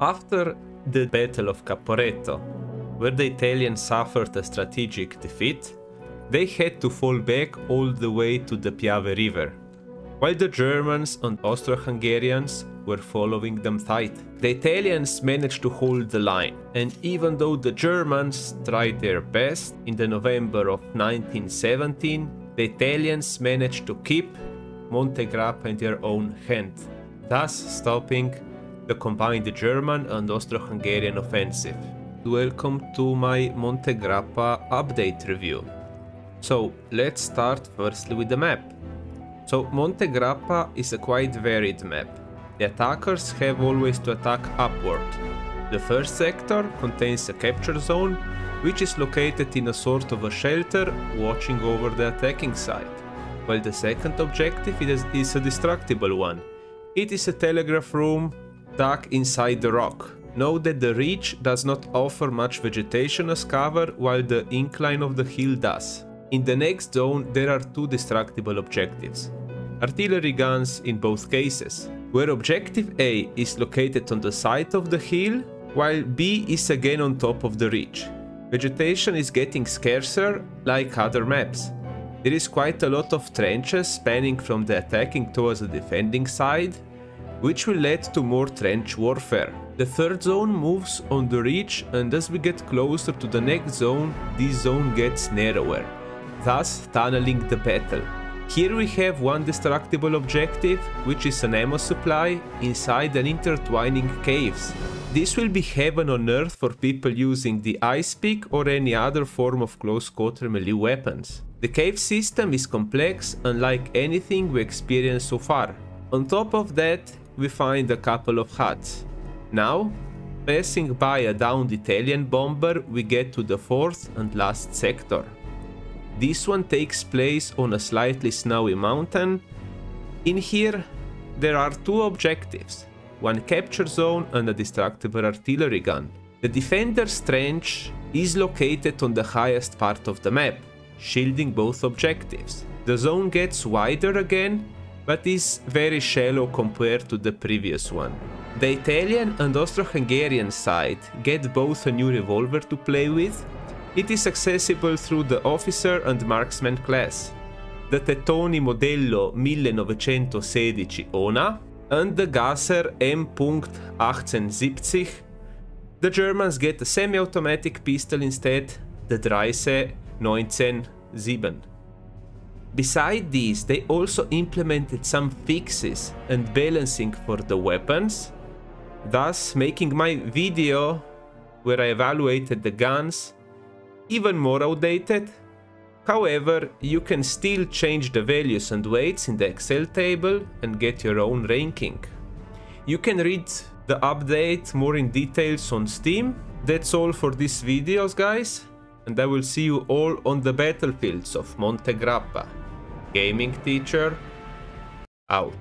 After the Battle of Caporetto, where the Italians suffered a strategic defeat, they had to fall back all the way to the Piave River, while the Germans and Austro-Hungarians were following them tight. The Italians managed to hold the line, and even though the Germans tried their best, in the November of 1917, the Italians managed to keep Monte Grappa in their own hand, thus stopping the combined German and Austro-Hungarian offensive. Welcome to my Monte Grappa update review. So let's start firstly with the map. So Monte Grappa is a quite varied map. The attackers have always to attack upward. The first sector contains a capture zone, which is located in a sort of a shelter watching over the attacking side, while the second objective is a destructible one. It is a telegraph room dug inside the rock. Note that the ridge does not offer much vegetation as cover, while the incline of the hill does. In the next zone there are two destructible objectives. Artillery guns in both cases, where objective A is located on the side of the hill, while B is again on top of the ridge. Vegetation is getting scarcer like other maps. There is quite a lot of trenches spanning from the attacking towards the defending side, which will lead to more trench warfare. The third zone moves on the ridge, and as we get closer to the next zone, this zone gets narrower, thus tunneling the battle. Here we have one destructible objective, which is an ammo supply inside an intertwining caves. This will be heaven on earth for people using the ice pick or any other form of close-quarter melee weapons. The cave system is complex, unlike anything we experienced so far. On top of that, we find a couple of huts. Now, passing by a downed Italian bomber, we get to the fourth and last sector. This one takes place on a slightly snowy mountain. In here, there are two objectives, one capture zone and a destructible artillery gun. The defender's trench is located on the highest part of the map, shielding both objectives. The zone gets wider again, but is very shallow compared to the previous one. The Italian and Austro-Hungarian side get both a new revolver to play with. It is accessible through the officer and marksman class, the Tettoni modello 1916 ONA and the Gasser M.1870. The Germans get a semi-automatic pistol instead, the Dreise 1907. Beside these, they also implemented some fixes and balancing for the weapons, thus making my video where I evaluated the guns even more outdated. However, you can still change the values and weights in the Excel table and get your own ranking. You can read the update more in details on Steam. That's all for this videos, guys, and I will see you all on the battlefields of Monte Grappa. Gaming Teacher, out.